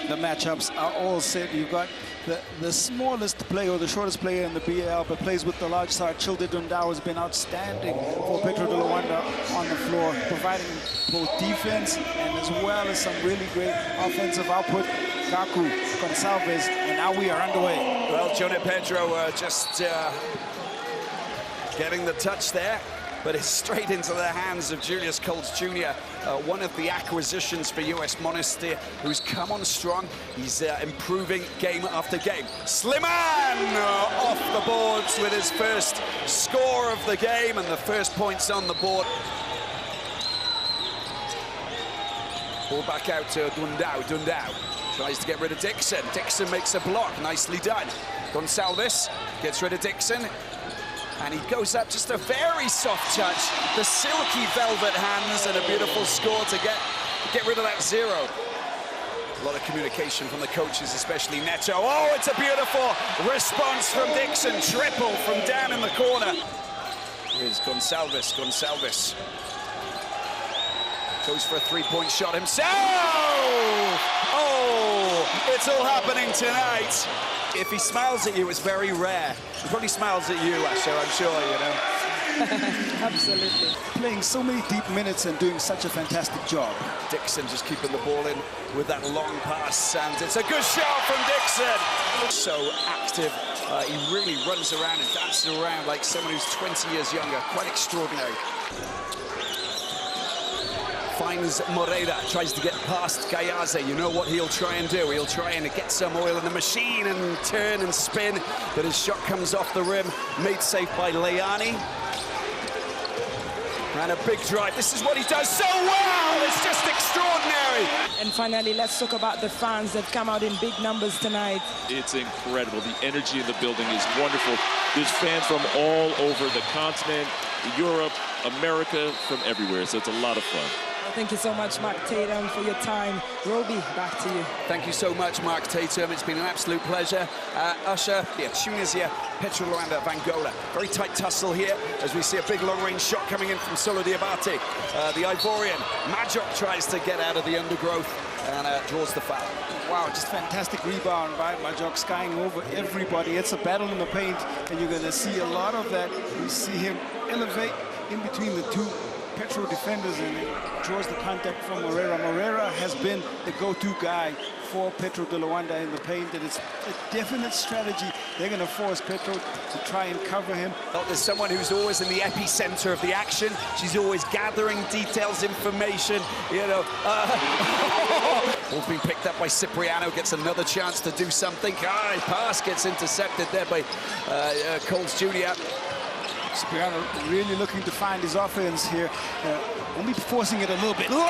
The matchups are all set. You've got the smallest player or the shortest player in the BAL, but plays with the large side. Childe Dundao has been outstanding for Petro de Luanda on the floor, providing both defense and as well as some really great offensive output. Gaku, Gonçalves, and now we are underway. Well, Johnny Pedro just getting the touch there, but it's straight into the hands of Julius Colts Jr., one of the acquisitions for US Monastir, who's come on strong. He's improving game after game. Slimane off the boards with his first score of the game and the first points on the board. Ball back out to Dundao. Dundao tries to get rid of Dixon. Dixon makes a block, nicely done. Gonçalves gets rid of Dixon. And he goes up, just a very soft touch. The silky velvet hands and a beautiful score to get rid of that zero. A lot of communication from the coaches, especially Neto. Oh, it's a beautiful response from Dixon. Triple from down in the corner. Here's Gonçalves. Gonçalves goes for a three-point shot himself. Oh, it's all happening tonight. If he smiles at you, it's very rare. He probably smiles at you, Asher, I'm sure, you know. Absolutely. Playing so many deep minutes and doing such a fantastic job. Dixon just keeping the ball in with that long pass, and it's a good shot from Dixon. So active. He really runs around and dances around like someone who's 20 years younger. Quite extraordinary. Finds Moreira, tries to get past Gayaza. You know what he'll try and do. He'll try and get some oil in the machine and turn and spin, but his shot comes off the rim. Made safe by Leani. And a big drive. This is what he does so well. It's just extraordinary. And finally, let's talk about the fans that come out in big numbers tonight. It's incredible. The energy in the building is wonderful. There's fans from all over the continent, Europe, America, from everywhere. So it's a lot of fun. Thank you so much, Mark Tatum, for your time. Roby, back to you. Thank you so much, Mark Tatum. It's been an absolute pleasure. Usher, Tunisia, Petro de Luanda of Angola. Very tight tussle here as we see a big long-range shot coming in from Solo Diabate. The Ivorian, Majok tries to get out of the undergrowth and draws the foul. Wow, just fantastic rebound by Majok, skying over everybody. It's a battle in the paint, and you're going to see a lot of that. You see him elevate in between the two Petro defenders and draws the contact from Moreira. Moreira has been the go-to guy for Petro de Luanda in the paint, and it's a definite strategy. They're going to force Petro to try and cover him. There's someone who's always in the epicenter of the action. She's always gathering details, information, you know. Ball's being picked up by Cipriano, gets another chance to do something. His pass gets intercepted there by Colts Jr. Cipriano really looking to find his offense here. Only forcing it a little bit. Leone!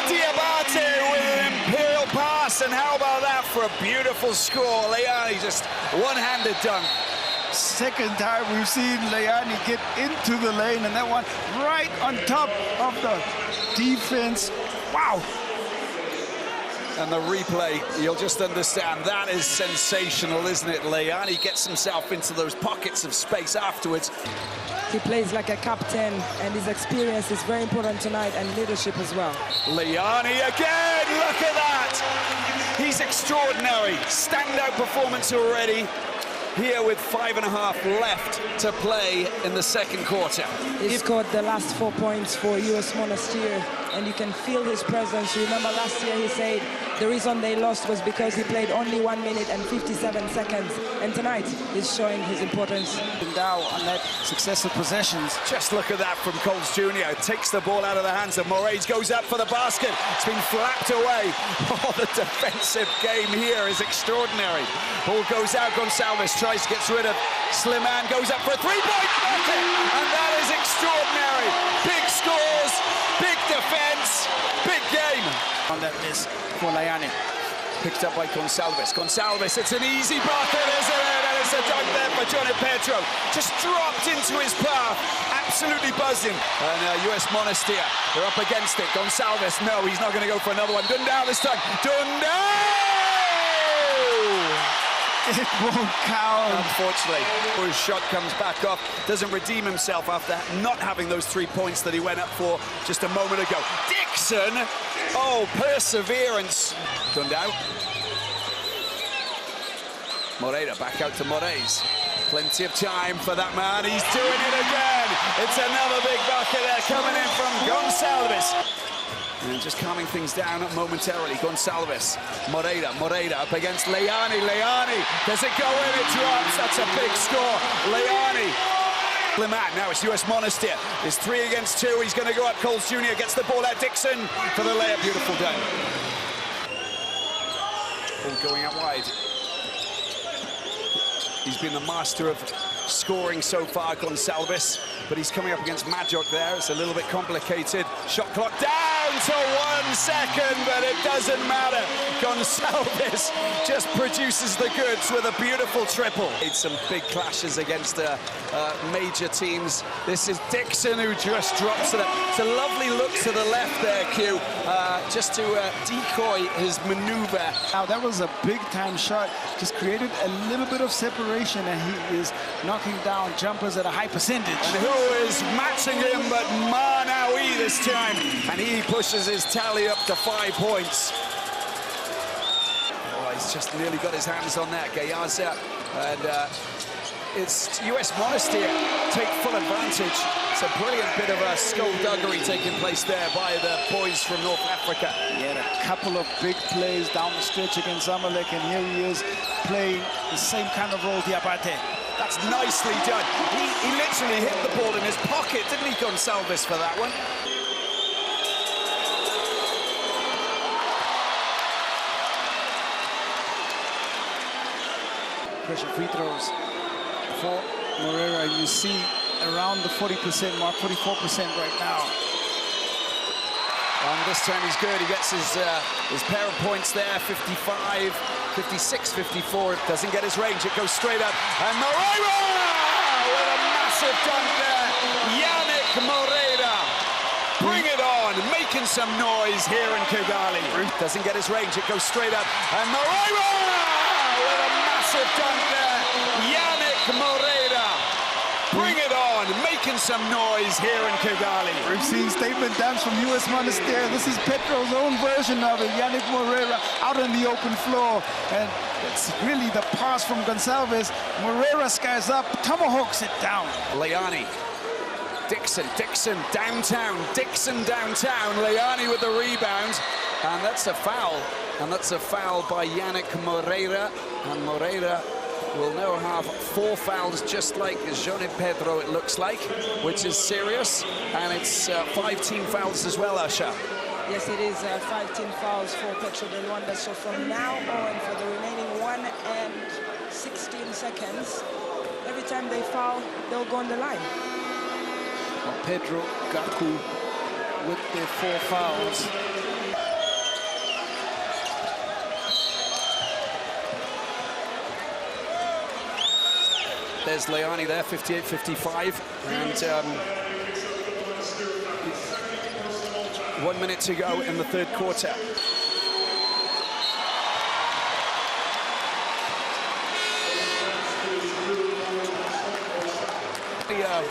Diabate with an imperial pass, and how about that for a beautiful score? Leone just one-handed dunk. Second time we've seen Leani get into the lane, and that one right on top of the defense. Wow! And the replay, you'll just understand, that is sensational, isn't it? Leani gets himself into those pockets of space afterwards. He plays like a captain, and his experience is very important tonight, and leadership as well. Leani again, look at that! He's extraordinary. Standout performance already. Here with 5.5 left to play in the second quarter. He scored the last 4 points for US Monastir, and you can feel his presence. You remember last year he said the reason they lost was because he played only 1 minute and 57 seconds. And tonight he's showing his importance. Now on that successive possessions. Just look at that from Colts Jr. Takes the ball out of the hands of Moraes, goes up for the basket. It's been flapped away. Oh, the defensive game here is extraordinary. Ball goes out, Gonçalves tries to get rid of Slimane, goes up for a three-point bucket, and that is extraordinary. Big scores, big defense, big game. On that miss for Leani. Picked up by Gonçalves. Gonçalves, it's an easy bucket, isn't it? And it's a dunk there for Johnny Pedro. Just dropped into his path. Absolutely buzzing. And US Monastir, they're up against it. Gonçalves, no, he's not going to go for another one. Dundao this time. Dundao! It won't count. Unfortunately, his shot comes back off, doesn't redeem himself after not having those 3 points that he went up for just a moment ago. Dixon, oh, perseverance. Dundau. Moreira back out to Moraes. Plenty of time for that man. He's doing it again. It's another big bucket there coming in from Gonçalves. And just calming things down momentarily. Gonçalves, Moreira up against Leani. Does it go in? It drops. That's a big score. Leani. Limat, now it's US Monastir. It's 3 against 2. He's going to go up. Coles Jr. gets the ball out. Dixon for the layup. Beautiful done. Ball going out wide. He's been the master of scoring so far, Gonçalves, but he's coming up against Majok there. It's a little bit complicated. Shot clock down to 1 second, but it doesn't matter. Gonçalves just produces the goods with a beautiful triple. Made some big clashes against major teams. This is Dixon who just drops it up. It's a lovely look to the left there, Q, just to decoy his maneuver. Now, that was a big-time shot. Just created a little bit of separation, and he is knocking down jumpers at a high percentage. And who is matching him but Manawi this time? And he pushes his tally up to 5 points. Oh, he's just nearly got his hands on that, Gayaza. And it's US Monastir take full advantage. It's a brilliant bit of a skullduggery taking place there by the boys from North Africa. He had a couple of big plays down the stretch against Zamalek, and here he is playing the same kind of role, Diabate. That's nicely done. He literally hit the ball in his pocket, didn't he, Gonçalves, for that one? Pressure free throws for Moreira. You see around the 40% mark, 44% right now. And this time he's good. He gets his pair of points there, 55, 56, 54. It doesn't get his range. It goes straight up. And Moreira with a massive dunk there. Yannick Moreira. Bring it on. Making some noise here in Kigali. Doesn't get his range. It goes straight up. And Moreira with a massive dunk there. Yannick Moreira. Bring it on, making some noise here in Kigali. We've seen statement dunks from US Monastir. This is Petro's own version of it. Yannick Moreira out on the open floor. And it's really the pass from Gonçalves. Moreira skies up, tomahawks it down. Leani. Dixon downtown. Leani with the rebound. And that's a foul. And that's a foul by Yannick Moreira. And Moreira will now have 4 fouls, just like Johnny Pedro, it looks like, which is serious. And it's 5 team fouls as well, Asha. Yes, it is 5 team fouls for Petro de Luanda. So from now on, for the remaining 1 and 16 seconds, every time they foul, they'll go on the line. Well, Pedro Gaku with their 4 fouls. There's Leani there, 58-55. And 1 minute to go in the 3rd quarter.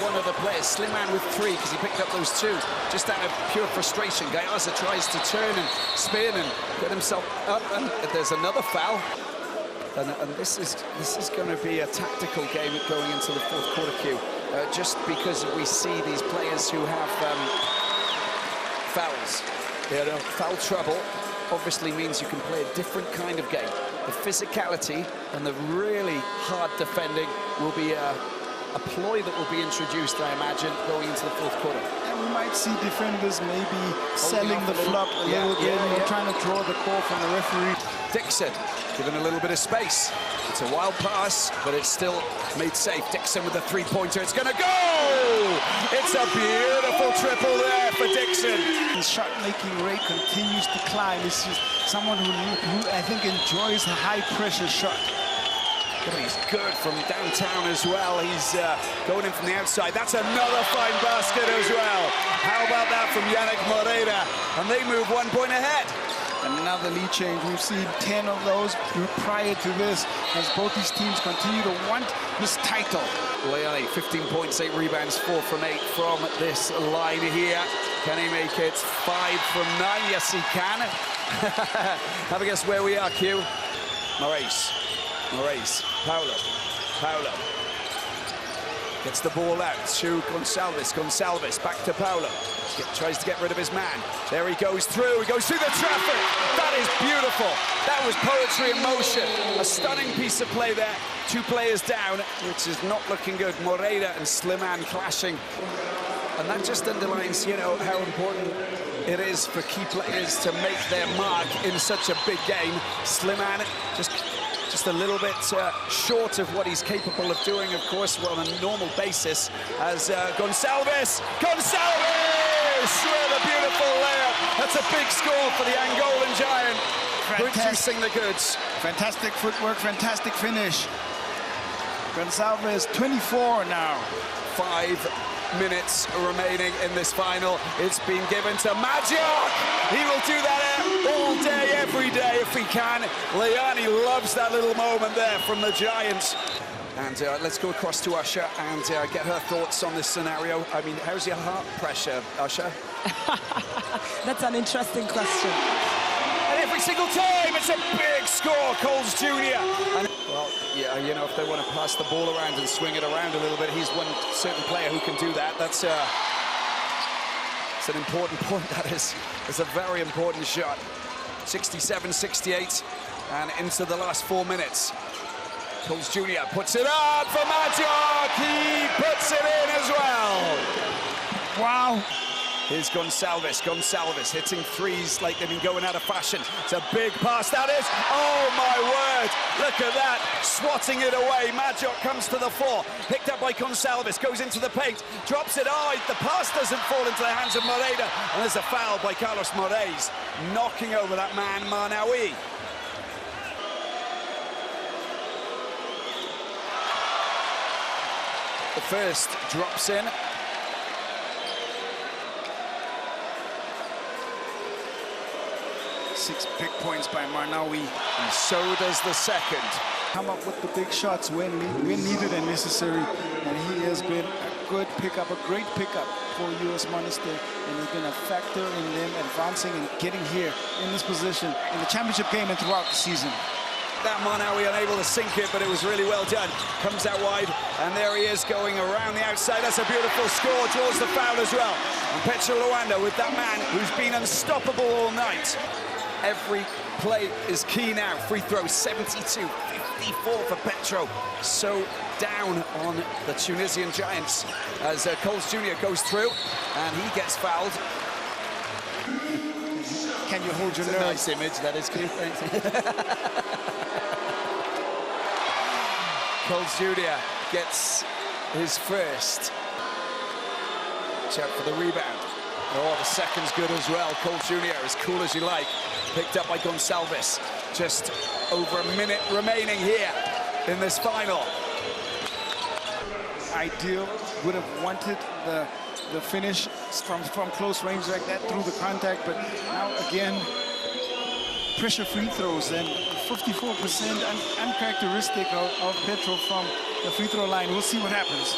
One of the players, Slimman with 3, because he picked up those 2, just out of pure frustration. Gayaza tries to turn and spin and get himself up, and there's another foul. And this is going to be a tactical game going into the 4th quarter, Q. Just because we see these players who have fouls. You know, foul trouble obviously means you can play a different kind of game. The physicality and the really hard defending will be a ploy that will be introduced, I imagine, going into the 4th quarter. And we might see defenders maybe selling the flop a little bit, trying to draw the call from the referee. Dixon given a little bit of space. It's a wild pass, but it's still made safe. Dixon with a 3-pointer. It's going to go! It's a beautiful triple there for Dixon. His shot-making rate continues to climb. He's just someone who I think enjoys a high-pressure shot. But he's good from downtown as well. He's going in from the outside. That's another fine basket as well. How about that from Yannick Moreira? And they move 1 point ahead. Another lead change. We've seen 10 of those prior to this, as both these teams continue to want this title. Leone, 15 points, 8 rebounds, 4 from 8 from this line here. Can he make it 5 from 9? Yes, he can. Have a guess where we are, Q. Moraes, Paulo. Gets the ball out to Gonçalves, back to Paulo. Tries to get rid of his man. There he goes through the traffic. That is beautiful. That was poetry in motion. A stunning piece of play there. 2 players down, which is not looking good. Moreira and Slimane clashing. And that just underlines, you know, how important it is for key players to make their mark in such a big game. Slimane just a little bit short of what he's capable of doing, of course, on a normal basis, as Gonçalves with a beautiful layup. That's a big score for the Angolan giant, producing the goods. Fantastic footwork, fantastic finish. Gonçalves, 24 now. 5 minutes remaining in this final. It's been given to Magic. He will do that all day, every day, if he can. Leone loves that little moment there from the Giants. And let's go across to Usher and get her thoughts on this scenario. I mean, how's your heart pressure, Usher? That's an interesting question. And every single time, it's a big score, Coles Jr. And, well, yeah, you know, if they want to pass the ball around and swing it around a little bit, he's one certain player who can do that. That's it's an important point, that is. It's a very important shot. 67-68, and into the last 4 minutes. Coles Jr. puts it up for Magic. He puts it in as well. Wow. Here's Gonçalves hitting threes like they've been going out of fashion. It's a big pass, that is. Oh, my word. Look at that. Swatting it away. Magic comes to the floor. Picked up by Gonçalves. Goes into the paint. Drops it. Oh, the pass doesn't fall into the hands of Moreira. And there's a foul by Carlos Moraes, knocking over that man, Marnaoui. The first drops in. 6 big points by Marnaoui. And so does the second. Come up with the big shots when needed and necessary. And he has been a good pickup, a great pickup for US Monastir. And he's been a factor in them advancing and getting here in this position in the championship game and throughout the season. That Marnaoui unable to sink it, but it was really well done. Comes out wide, and there he is going around the outside. That's a beautiful score, draws the foul as well. And Petro de Luanda with that man who's been unstoppable all night. Every play is key now. Free throw 72-54 for Petro. So down on the Tunisian Giants as Coles Jr. goes through, and he gets fouled. Can you hold your nerve? Nice image, that is cute. Coles Jr. gets his first. Watch out for the rebound. Oh, the second's good as well. Coles Jr. as cool as you like. Picked up by Gonçalves. Just over a minute remaining here in this final. Ideal, would have wanted the finish from close range like that through the contact, but now again, pressure free throws, and 54% uncharacteristic of Petro from the free throw line. We'll see what happens.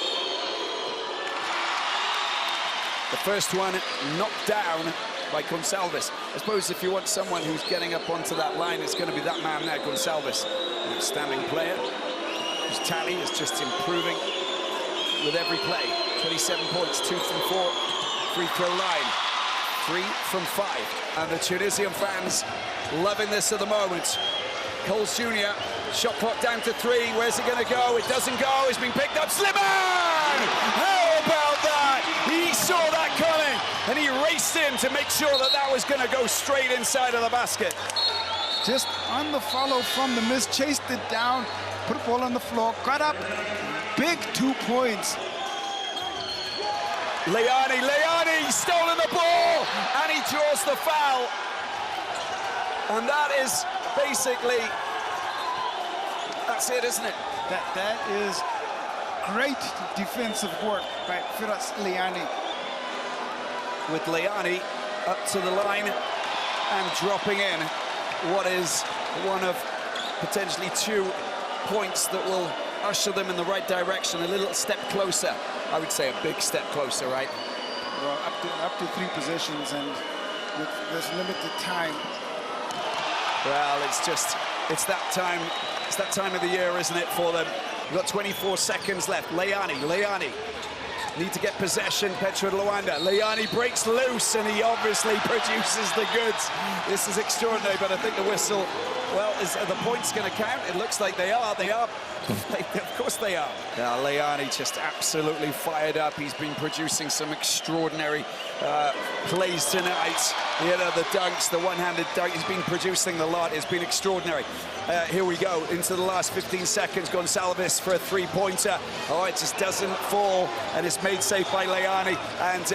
The first one knocked down by Gonçalves. I suppose if you want someone who's getting up onto that line, it's going to be that man there, Gonçalves. An outstanding player whose tally is just improving with every play. 27 points, 2 from 4, free throw line, 3 from 5. And the Tunisian fans loving this at the moment. Coles Jr., shot clock down to 3. Where's it going to go? It doesn't go. It's been picked up. Slimane! How about that? He saw that coming, and he raced in to make sure that that was going to go straight inside of the basket. Just on the follow from the miss, chased it down, put the ball on the floor, got up, big 2 points. Leone stolen the ball, and he draws the foul. And that is basically, that's it, isn't it? That is great defensive work by Firas Leone. With Leone up to the line and dropping in. what is one of potentially 2 points that will usher them in the right direction, a little step closer. I would say a big step closer, right? Well, up to 3 possessions, and with this limited time. Well, it's that time of the year, isn't it, for them? We've got 24 seconds left. Leani need to get possession. Petro de Luanda. Leani breaks loose, and he obviously produces the goods. This is extraordinary, but I think the whistle, well, are the points going to count? It looks like they are. Of course they are. Yeah, Leani just absolutely fired up. He's been producing some extraordinary plays tonight. You know, the dunks, the one-handed dunk, he's been producing the lot. It's been extraordinary. Here we go into the last 15 seconds. Gonçalves for a 3-pointer. Oh, it just doesn't fall, and it's made safe by Leani. And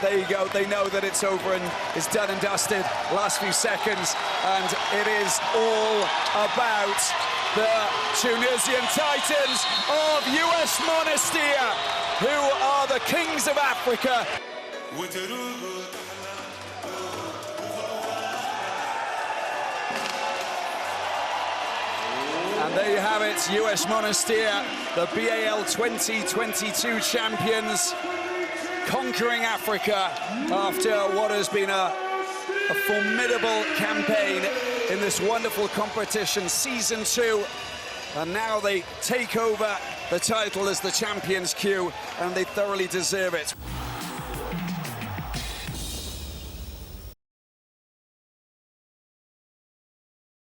there you go. They know that it's over and it's done and dusted. Last few seconds, and it is all about the Tunisian Titans of US Monastir, who are the kings of Africa. And there you have it, US Monastir, the BAL 2022 champions, conquering Africa after what has been a formidable campaign in this wonderful competition, Season 2. And now they take over the title as the champions queue, and they thoroughly deserve it.